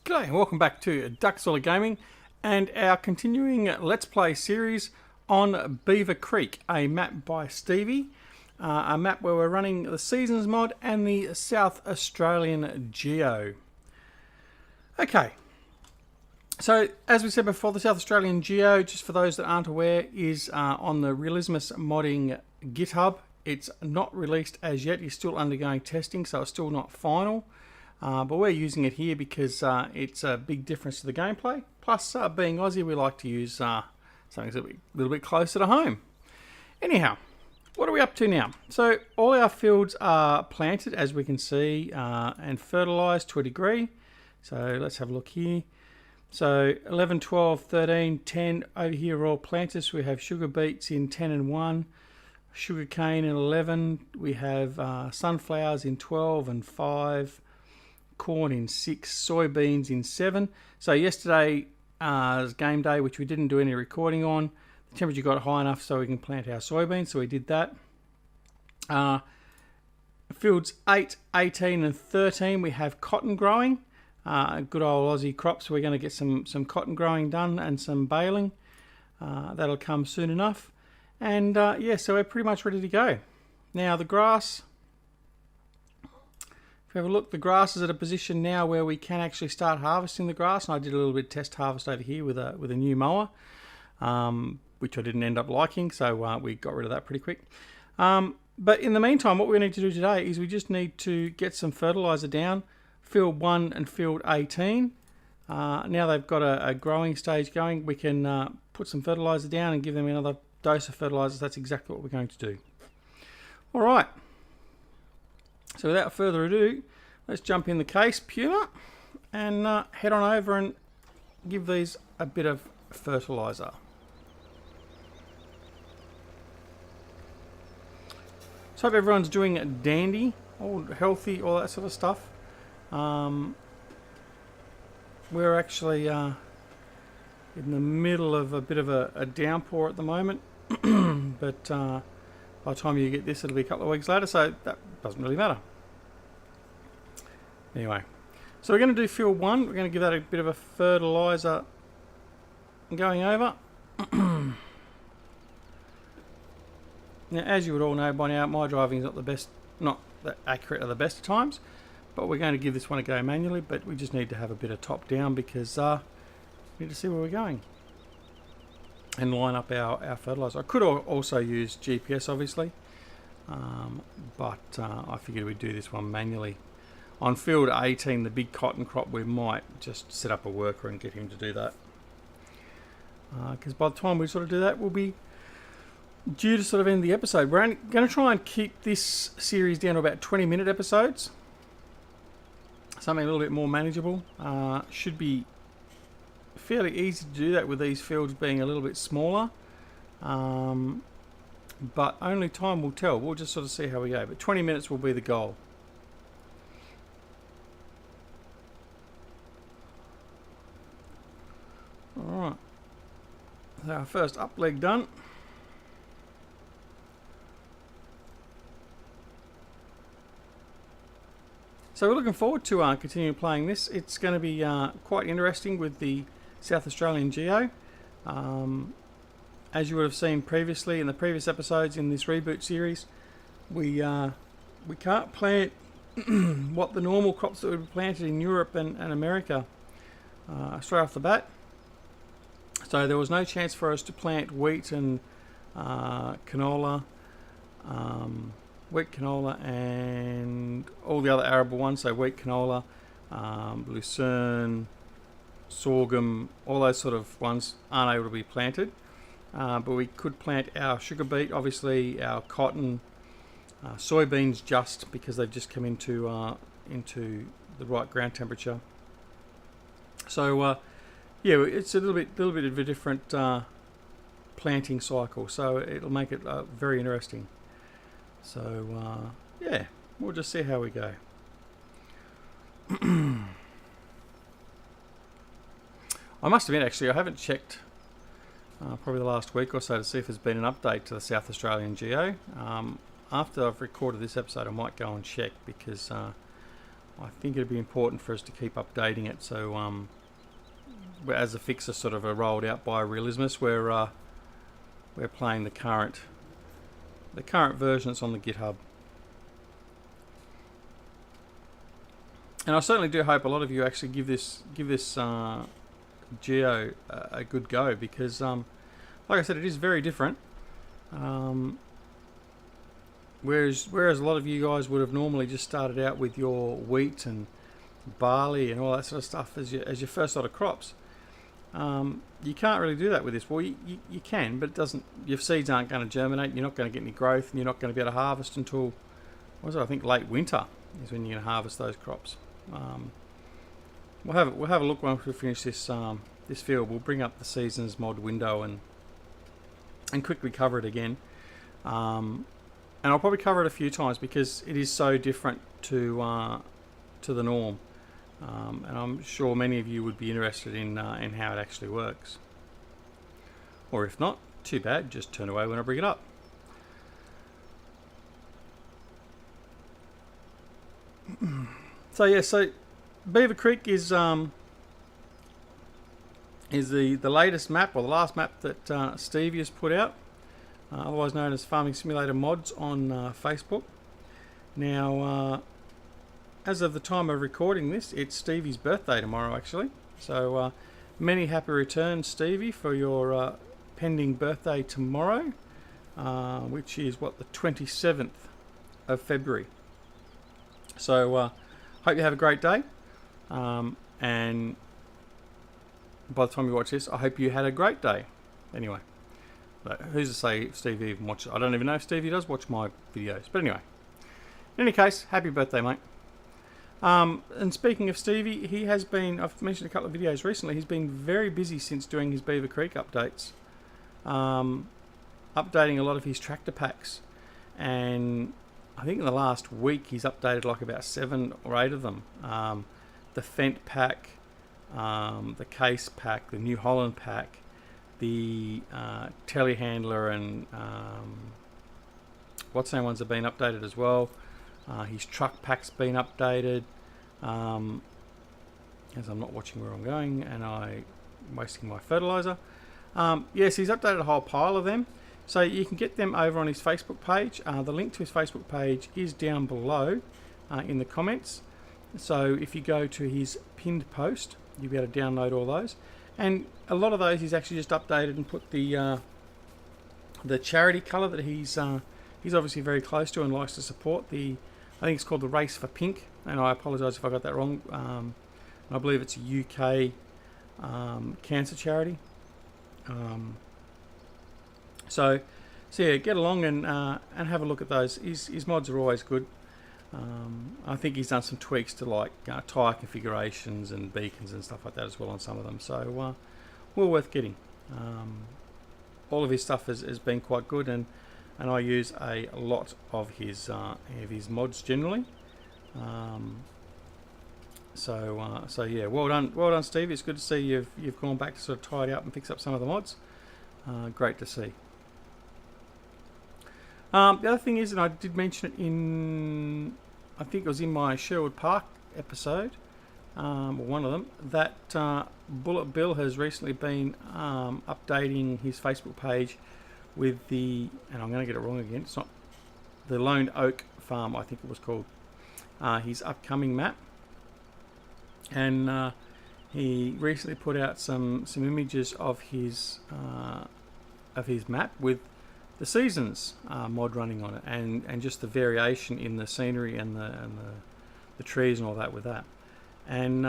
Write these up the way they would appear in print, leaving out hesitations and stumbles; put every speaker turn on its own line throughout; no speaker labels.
G'day and welcome back to Duckzorly Gaming and our continuing Let's Play series on Beaver Creek, a map by Stevie, a map where we're running the Seasons mod and the South Australian GEO. Okay, so as we said before, the South Australian GEO, just for those that aren't aware, is on the Realismus Modding GitHub. It's not released as yet, it's still undergoing testing, so it's still not final. But we're using it here because it's a big difference to the gameplay. Plus, being Aussie, we like to use something that's a little bit closer to home. Anyhow, what are we up to now? So all our fields are planted, as we can see, and fertilised to a degree. So let's have a look here. So 11, 12, 13, 10 over here are all planted. So we have sugar beets in 10 and 1, sugar cane in 11. We have sunflowers in 12 and 5. Corn in 6, soybeans in 7. So yesterday was game day, which we didn't do any recording on. The temperature got high enough so we can plant our soybeans, so we did that. Fields 8, 18 and 13 we have cotton growing. Good old Aussie crops. We're going to get some cotton growing done and some baling. That'll come soon enough. And yeah, so we're pretty much ready to go. Now the grass. If you have a look, the grass is at a position now where we can actually start harvesting the grass. And I did a little bit of test harvest over here with a new mower, which I didn't end up liking, so we got rid of that pretty quick. But in the meantime, what we need to do today is we just need to get some fertilizer down, field 1 and field 18. Now they've got a growing stage going, we can put some fertilizer down and give them another dose of fertilizer. That's exactly what we're going to do. All right. So without further ado, let's jump in the case, Puma, and head on over and give these a bit of fertiliser. So hope everyone's doing dandy, all healthy, all that sort of stuff. We're actually in the middle of a bit of a downpour at the moment, but by the time you get this, it'll be a couple of weeks later, so that doesn't really matter. Anyway, so we're going to do field 1. We're going to give that a bit of a fertiliser going over. Now, as you would all know by now, my driving is not the best, not that accurate at the best of times, but we're going to give this one a go manually, but we just need to have a bit of top down because we need to see where we're going and line up our fertiliser. I could also use GPS, obviously, but I figured we'd do this one manually. On field 18, the big cotton crop, we might just set up a worker and get him to do that. Because by the time we sort of do that, we'll be due to sort of end the episode. We're going to try and keep this series down to about 20-minute episodes. Something a little bit more manageable. Should be fairly easy to do that with these fields being a little bit smaller. But only time will tell. We'll just sort of see how we go. But 20 minutes will be the goal. Alright, so our first up leg done. So we're looking forward to continuing playing this. It's going to be quite interesting with the South Australian GEO. As you would have seen previously in the previous episodes in this Reboot series, we can't plant what the normal crops that would be planted in Europe and America straight off the bat. So there was no chance for us to plant wheat and canola, and all the other arable ones, so wheat, canola, lucerne, sorghum, all those sort of ones aren't able to be planted. But we could plant our sugar beet, obviously our cotton, soybeans, just because they've just come into the right ground temperature. So yeah, it's a little bit of a different planting cycle, so it'll make it very interesting. So yeah, we'll just see how we go. I must admit, actually, I haven't checked probably the last week or so to see if there's been an update to the South Australian GEO. After I've recorded this episode, I might go and check because I think it'd be important for us to keep updating it. So as the fixes sort of are rolled out by Realismus, we're playing the current version that's on the GitHub. And I certainly do hope a lot of you actually give this Geo a good go, because like I said, it is very different. Whereas a lot of you guys would have normally just started out with your wheat and barley and all that sort of stuff as your first lot of crops. You can't really do that with this. Well, you can, but it doesn't. Your seeds aren't going to germinate. You're not going to get any growth, and you're not going to be able to harvest until, what was it? I think late winter is when you're going to harvest those crops. We'll have a look once we finish this field. We'll bring up the seasons mod window and quickly cover it again. And I'll probably cover it a few times because it is so different to the norm. And I'm sure many of you would be interested in how it actually works. Or if not, too bad, just turn away when I bring it up. So Beaver Creek is the latest map, or the last map that Stevie has put out, otherwise known as Farming Simulator Mods on Facebook. Now, as of the time of recording this, it's Stevie's birthday tomorrow, actually. So many happy returns, Stevie, for your pending birthday tomorrow, which is the 27th of February. So hope you have a great day, and by the time you watch this, I hope you had a great day. Anyway, but who's to say if Stevie even watches? I don't even know if Stevie does watch my videos. But anyway, in any case, happy birthday, mate. And speaking of Stevie, he has been, I've mentioned a couple of videos recently, he's been very busy since doing his Beaver Creek updates, updating a lot of his tractor packs, and I think in the last week he's updated like about 7 or 8 of them. The Fendt pack, the Case pack, the New Holland pack, the telehandler, and what's name ones have been updated as well. His truck pack's been updated. As I'm not watching where I'm going and I'm wasting my fertilizer. Yes, he's updated a whole pile of them. So you can get them over on his Facebook page. The link to his Facebook page is down below in the comments. So if you go to his pinned post, you'll be able to download all those. And a lot of those he's actually just updated and put the charity colour that he's obviously very close to and likes to support. I think it's called the Race for Pink, and I apologise if I got that wrong. I believe it's a UK cancer charity. So yeah, get along and have a look at those. His mods are always good. I think he's done some tweaks to like tyre configurations and beacons and stuff like that as well on some of them. So well worth getting. All of his stuff has been quite good, and I use a lot of his mods generally. So yeah, well done, Steve. It's good to see you've gone back to sort of tidy up and fix up some of the mods. Great to see. The other thing is, and I did mention it in, I think it was in my Sherwood Park episode, or one of them, that Bullet Bill has recently been updating his Facebook page with the, and I'm going to get it wrong again, it's not, the Lone Oak Farm, I think it was called, his upcoming map. And he recently put out some images of his map with the seasons mod running on it, and just the variation in the scenery and the trees and all that with that. And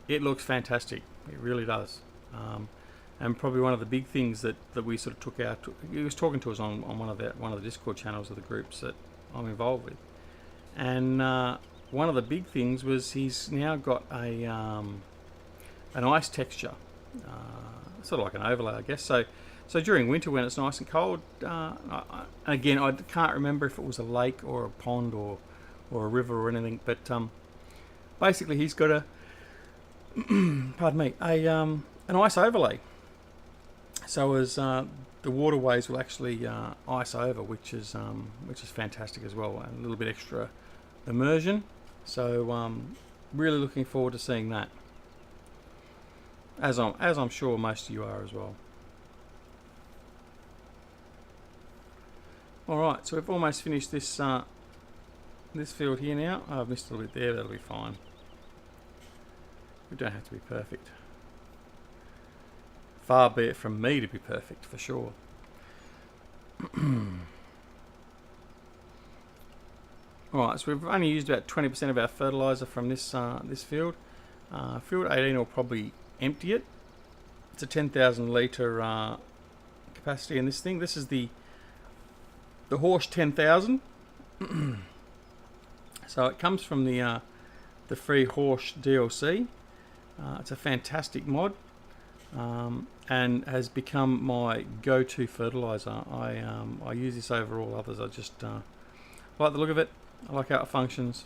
it looks fantastic. It really does. And probably one of the big things that we sort of took out. He was talking to us on one of the Discord channels of the groups that I'm involved with, and one of the big things was he's now got an ice texture, sort of like an overlay, I guess. So during winter when it's nice and cold, again I can't remember if it was a lake or a pond or a river or anything, but basically he's got a pardon me, an ice overlay. So as the waterways will actually ice over, which is fantastic as well, and a little bit extra immersion. So really looking forward to seeing that. As I'm sure most of you are as well. Alright, so we've almost finished this this field here now. Oh, I've missed a little bit there, that'll be fine. We don't have to be perfect. Far be it from me to be perfect, for sure. Alright, so we've only used about 20% of our fertiliser from this this field. Field 18 will probably empty it. It's a 10,000 litre capacity in this thing. This is the Horse 10,000. So it comes from the free Horse DLC. It's a fantastic mod, and has become my go-to fertiliser. I use this over all others. I just like the look of it. I like how it functions,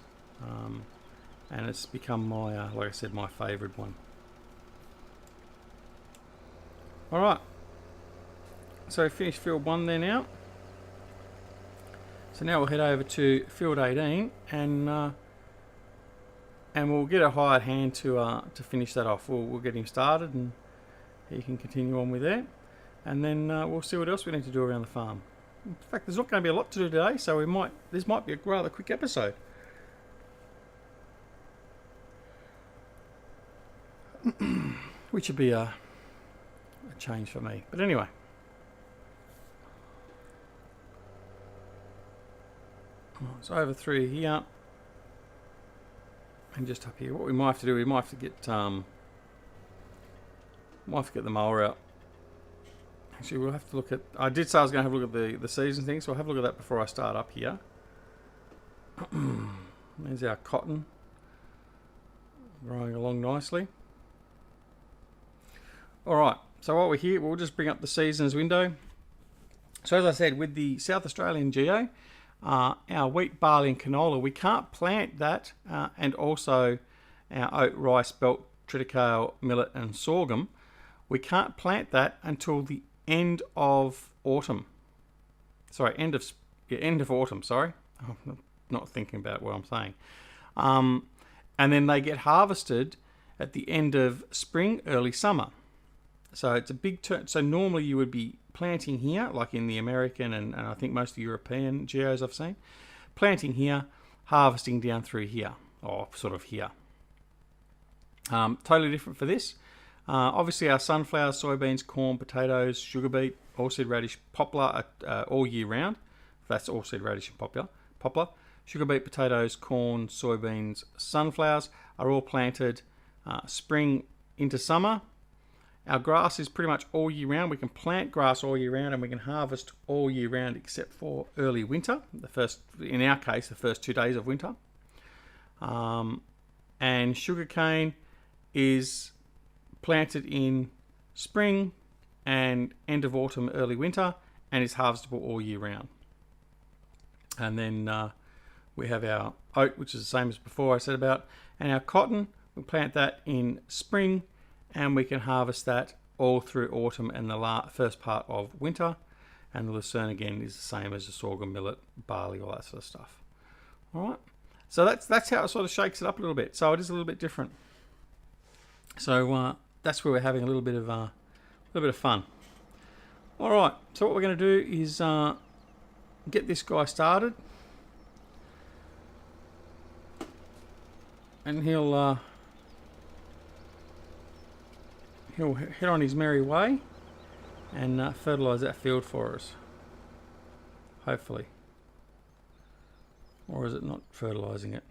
and it's become my, like I said, my favourite one. Alright, so finished field 1 there now. So now we'll head over to field 18 and we'll get a hired hand to finish that off. We'll get him started and he can continue on with that, and then we'll see what else we need to do around the farm. In fact, there's not going to be a lot to do today, so this might be a rather quick episode. Which would be a change for me. But anyway. So over through here. And just up here. What we might have to do, we might have to get the mower out. Actually, we'll have to look at... I did say I was going to have a look at the season thing, so I'll have a look at that before I start up here. There's our cotton. Growing along nicely. Alright, so while we're here, we'll just bring up the seasons window. So as I said, with the South Australian GEO, our wheat, barley and canola, we can't plant that, and also our oat, rice, belt, triticale, millet and sorghum. We can't plant that until the end of autumn. Sorry, end of autumn, sorry. I'm not thinking about what I'm saying. And then they get harvested at the end of spring, early summer. So it's a big turn. So normally you would be planting here, like in the American and I think most of the European geos I've seen. Planting here, harvesting down through here, or sort of here. Totally different for this. Obviously our sunflowers, soybeans, corn, potatoes, sugar beet, oilseed radish, poplar all year round. That's oilseed radish and poplar. Sugar beet, potatoes, corn, soybeans, sunflowers are all planted spring into summer. Our grass is pretty much all year round. We can plant grass all year round and we can harvest all year round except for early winter. In our case, the first 2 days of winter. And sugarcane is planted in spring and end of autumn, early winter, and is harvestable all year round. And then we have our oat, which is the same as before I said about, and our cotton, we plant that in spring, and we can harvest that all through autumn and the first part of winter. And the lucerne again is the same as the sorghum, millet, barley, all that sort of stuff. All right, so that's how it sort of shakes it up a little bit. So it is a little bit different. So that's where we're having a little bit of fun. All right, so what we're going to do is get this guy started, and he'll head on his merry way and fertilise that field for us, hopefully. Or is it not fertilising it?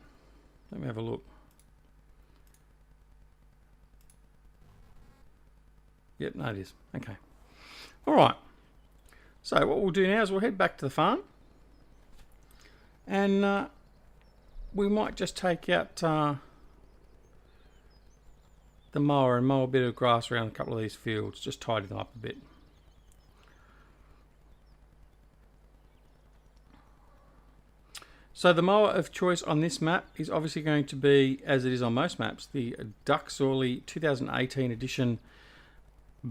Let me have a look. Yep, no it is. Okay. Alright. So what we'll do now is we'll head back to the farm, and we might just take out the mower and mow a bit of grass around a couple of these fields, just tidy them up a bit. So the mower of choice on this map is obviously going to be, as it is on most maps, the Duckzorly 2018 edition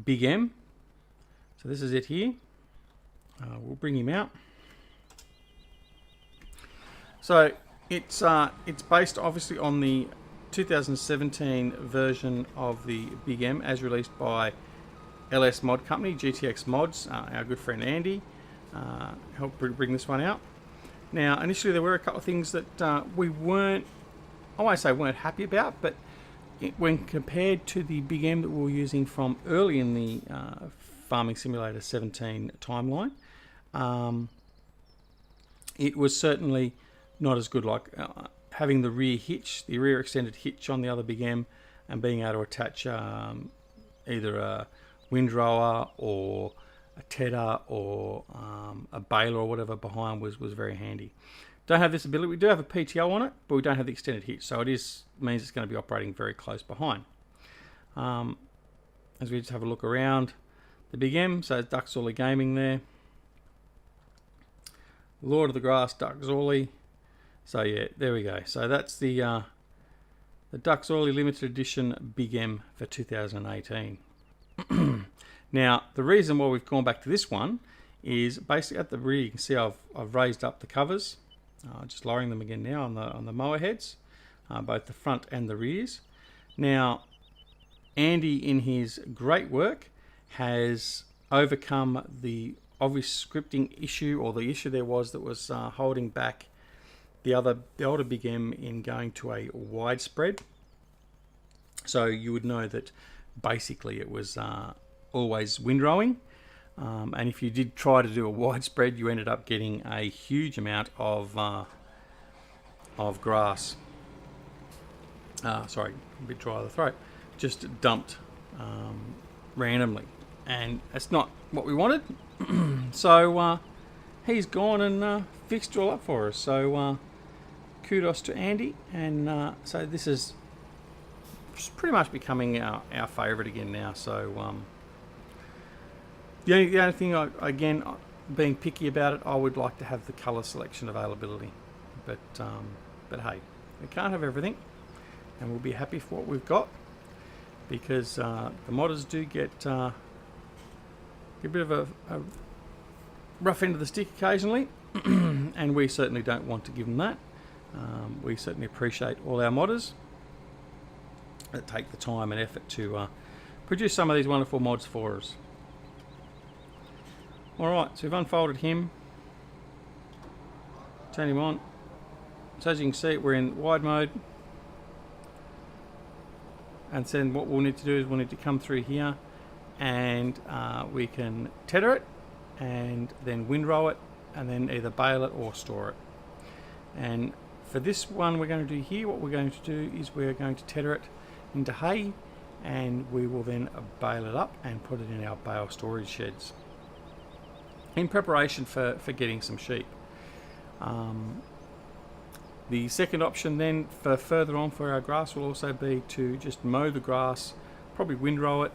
Big M. So this is it here. We'll bring him out. So it's based obviously on the 2017 version of the Big M as released by LS Mod Company, GTX Mods. Our good friend Andy helped bring this one out. Now, initially there were a couple of things that we weren't, I won't say weren't happy about, but when compared to the Big M that we were using from early in the Farming Simulator 17 timeline, it was certainly not as good. Like having the rear hitch, the rear extended hitch on the other Big M, and being able to attach either a windrower or a tedder or a baler or whatever behind was very handy. Don't have this ability. We do have a PTO on it, but we don't have the extended hitch, so it means it's going to be operating very close behind. As we just have a look around the Big M, so Duckzorly Gaming there. Lord of the Grass Duckzorly. So yeah, there we go. So that's the Duckzorly Limited Edition Big M for 2018. Now, the reason why we've gone back to this one is basically at the rear. You can see I've raised up the covers, just lowering them again now on the mower heads, both the front and the rears. Now, Andy, in his great work, has overcome the obvious scripting issue, or the issue there was that was holding back the older Big M in going to a widespread. So you would know that basically it was always windrowing, and if you did try to do a widespread, you ended up getting a huge amount of grass. Sorry, a bit dry of the throat. Just dumped randomly, and that's not what we wanted. So he's gone and fixed it all up for us. So kudos to Andy, and so this is pretty much becoming our favourite again now. So the only thing, again, being picky about it, I would like to have the colour selection availability, but hey, we can't have everything, and we'll be happy for what we've got, because the modders do get a bit of a rough end of the stick occasionally, and we certainly don't want to give them that. We certainly appreciate all our modders that take the time and effort to produce some of these wonderful mods for us. Alright, so we've unfolded him, turn him on. So as you can see, we're in wide mode, and then what we'll need to do is we'll need to come through here, and we can tether it and then windrow it, and then either bale it or store it. And for this one we're going to do here, what we're going to do is we're going to tether it into hay, and we will then bale it up and put it in our bale storage sheds in preparation for getting some sheep. The second option then for further on for our grass will also be to just mow the grass, probably windrow it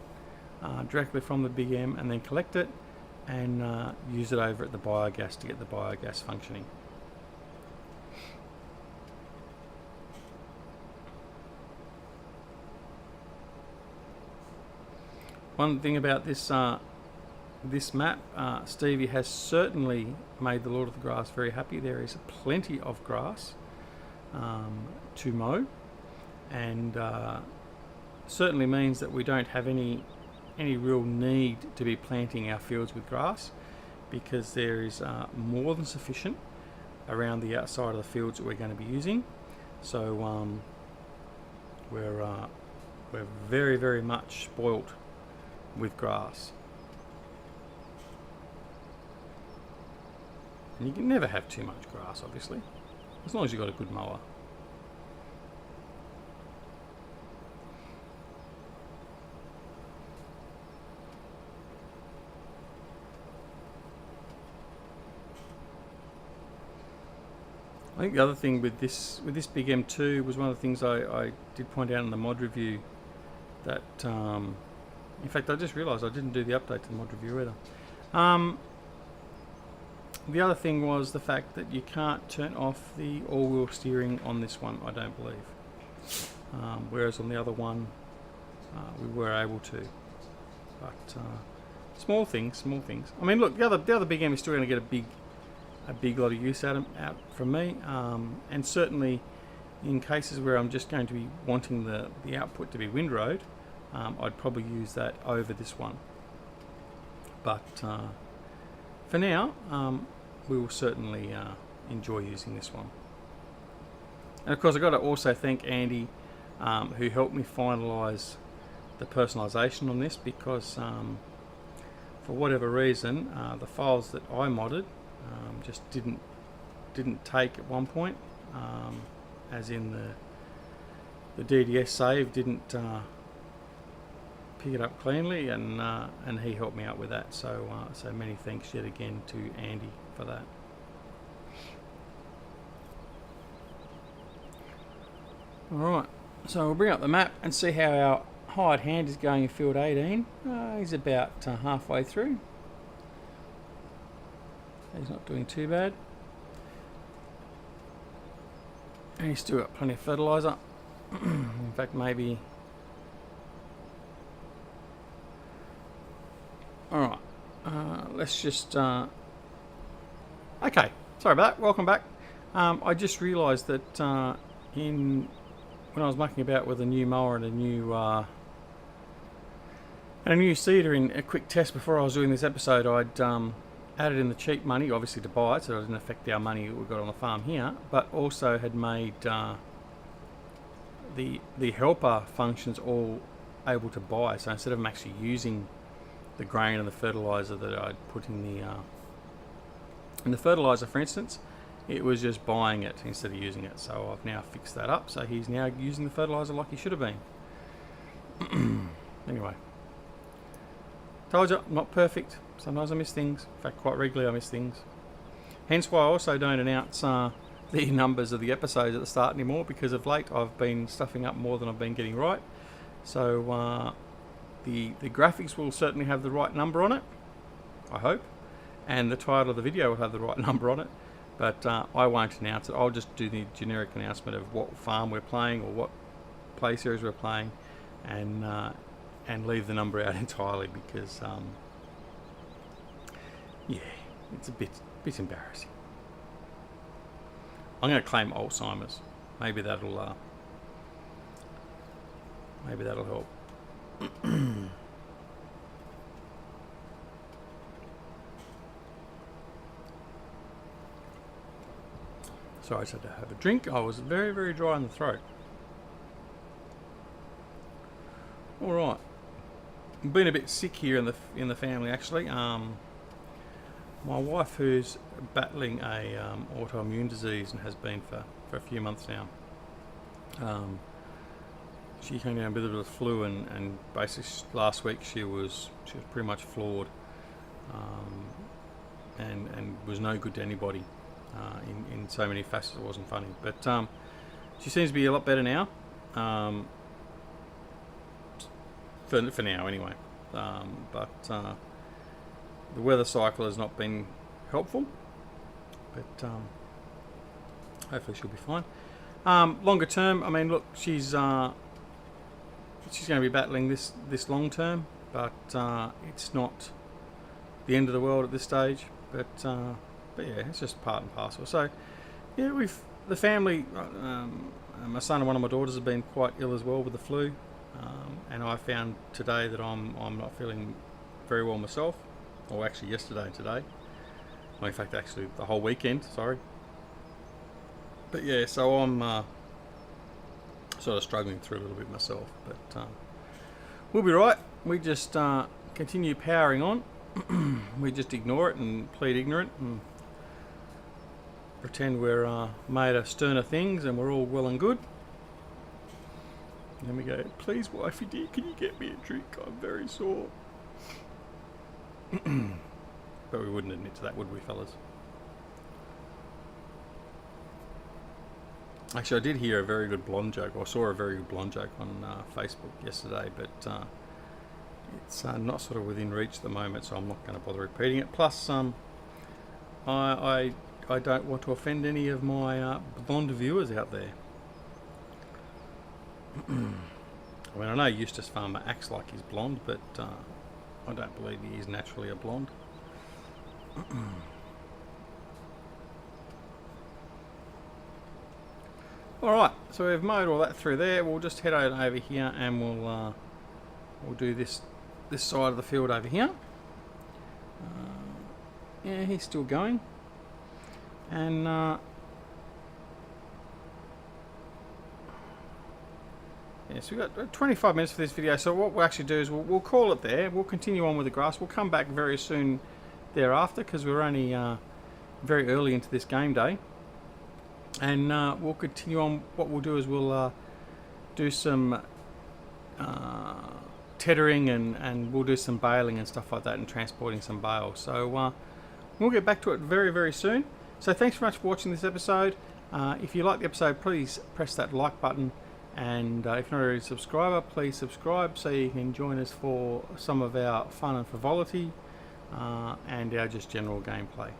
directly from the Big M, and then collect it and use it over at the biogas to get the biogas functioning. One thing about this this map, Stevie has certainly made the Lord of the Grass very happy. There is plenty of grass to mow, and certainly means that we don't have any real need to be planting our fields with grass, because there is more than sufficient around the outside of the fields that we're going to be using. So we're very, very much spoilt with grass. And you can never have too much grass, obviously, as long as you've got a good mower. I think the other thing with this Big M2 was one of the things I did point out in the mod review, that in fact I just realised I didn't do the update to the mod review either. The other thing was the fact that you can't turn off the all-wheel steering on this one, I don't believe. Whereas on the other one, we were able to. But small things. I mean, look, the other Big M is still going to get a big lot of use out from me, and certainly in cases where I'm just going to be wanting the output to be windrowed, I'd probably use that over this one. But for now, we will certainly enjoy using this one. And of course, I've got to also thank Andy, who helped me finalise the personalisation on this, because for whatever reason, the files that I modded just didn't take at one point, as in the DDS save didn't pick it up cleanly, and he helped me out with that. So so many thanks yet again to Andy for that. Alright, so we'll bring up the map and see how our hired hand is going in field 18. He's about halfway through. He's not doing too bad. And he's still got plenty of fertiliser. In fact, maybe... Alright, let's just... Okay, sorry about that, welcome back. I just realised that when I was mucking about with a new mower and a new seeder in a quick test before I was doing this episode, I'd added in the cheap money, obviously to buy it, so it didn't affect our money we got on the farm here, but also had made the helper functions all able to buy. So instead of them actually using the grain and the fertiliser that I'd put in the fertiliser, for instance, it was just buying it instead of using it. So I've now fixed that up, so he's now using the fertiliser like he should have been. Anyway, told you, not perfect. Sometimes I miss things. In fact, quite regularly I miss things. Hence why I also don't announce the numbers of the episodes at the start anymore, because of late I've been stuffing up more than I've been getting right. So the graphics will certainly have the right number on it, I hope, and the title of the video will have the right number on it. But I won't announce it. I'll just do the generic announcement of what farm we're playing or what play series we're playing, and leave the number out entirely, because yeah, it's a bit embarrassing. I'm going to claim Alzheimer's. Maybe that'll help. Sorry, I just had to have a drink. I was very, very dry in the throat. All right, I've been a bit sick here in the family actually. My wife, who's battling a autoimmune disease and has been for a few months now, she came down with a bit of the flu, and basically last week she was pretty much floored, and was no good to anybody. In so many facets it wasn't funny, but she seems to be a lot better now, for now anyway, but the weather cycle has not been helpful, but hopefully she'll be fine. Longer term, I mean, look, she's going to be battling this long term, but it's not the end of the world at this stage, but yeah, it's just part and parcel. So yeah, the family, my son and one of my daughters have been quite ill as well with the flu, and I found today that I'm not feeling very well myself, or actually yesterday and today. Well, in fact, actually the whole weekend, sorry. But yeah, so I'm sort of struggling through a little bit myself, but we'll be right. We just continue powering on. We just ignore it and plead ignorant and pretend we're made of sterner things and we're all well and good. And then we go, please wifey dear, can you get me a drink? I'm very sore. But we wouldn't admit to that, would we, fellas? Actually, I did hear a very good blonde joke, or saw a very good blonde joke on Facebook yesterday, but it's not sort of within reach at the moment, so I'm not going to bother repeating it. Plus, I don't want to offend any of my blonde viewers out there. I mean, I know Eustace Pharmer acts like he's blonde, but I don't believe he is naturally a blonde. Alright, So we've mowed all that through there. We'll just head over here and we'll do this side of the field over here. Yeah, he's still going. And yeah, so we've got 25 minutes for this video. So what we'll actually do is we'll call it there. We'll continue on with the grass. We'll come back very soon thereafter because we're only very early into this game day. And we'll continue on. What we'll do is we'll do some tethering and we'll do some baling and stuff like that and transporting some bales. So we'll get back to it very, very soon. So thanks very much for watching this episode. If you like the episode, please press that like button. And if you're not already a subscriber, please subscribe so you can join us for some of our fun and frivolity and our just general gameplay.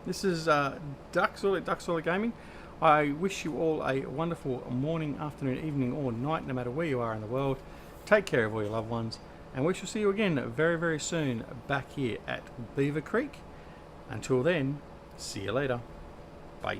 This is Duckzorly Gaming. I wish you all a wonderful morning, afternoon, evening or night, no matter where you are in the world. Take care of all your loved ones, and we shall see you again very, very soon back here at Beaver Creek. Until then, see you later. Bye.